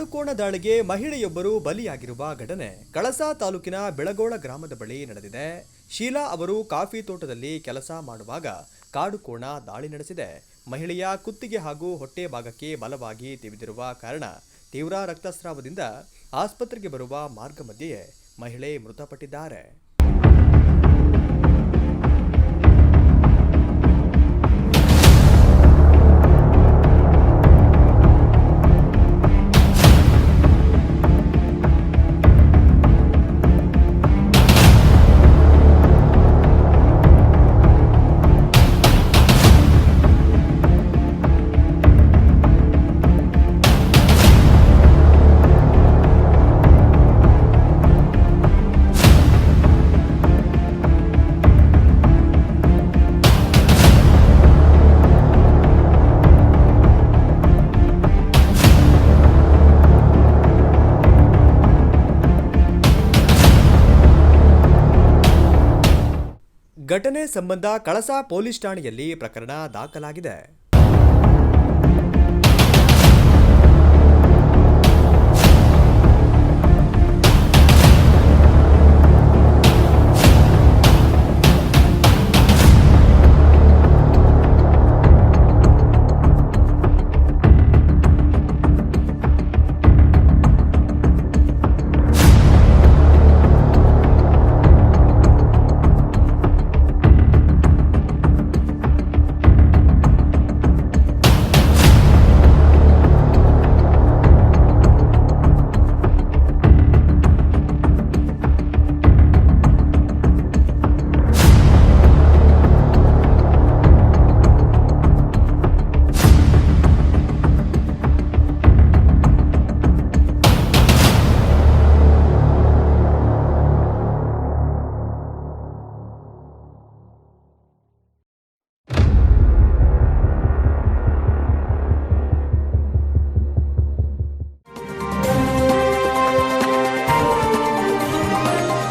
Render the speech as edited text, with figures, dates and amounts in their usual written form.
ಕಾಡುಕೋಣ ದಾಳಿಗೆ ಮಹಿಳೆಯೊಬ್ಬರು ಬಲಿಯಾಗಿರುವ ಘಟನೆ ಕಳಸಾ ತಾಲೂಕಿನ ಬೆಳಗೋಳ ಗ್ರಾಮದ ಬಳಿ ನಡೆದಿದೆ. ಶೀಲಾ ಅವರು ಕಾಫಿ ತೋಟದಲ್ಲಿ ಕೆಲಸ ಮಾಡುವಾಗ ಕಾಡುಕೋಣ ದಾಳಿ ನಡೆಸಿದೆ. ಮಹಿಳೆಯ ಕುತ್ತಿಗೆ ಹಾಗೂ ಹೊಟ್ಟೆ ಭಾಗಕ್ಕೆ ಬಲವಾಗಿ ತಿವಿದಿರುವ ಕಾರಣ ತೀವ್ರ ರಕ್ತಸ್ರಾವದಿಂದ ಆಸ್ಪತ್ರೆಗೆ ಬರುವ ಮಾರ್ಗ ಮಧ್ಯೆಯೇ ಮಹಿಳೆ ಮೃತಪಟ್ಟಿದ್ದಾರೆ. ಘಟನೆ ಸಂಬಂಧ ಕಳಸಾ ಪೊಲೀಸ್ ಠಾಣೆಯಲ್ಲಿ ಪ್ರಕರಣ ದಾಖಲಾಗಿದೆ.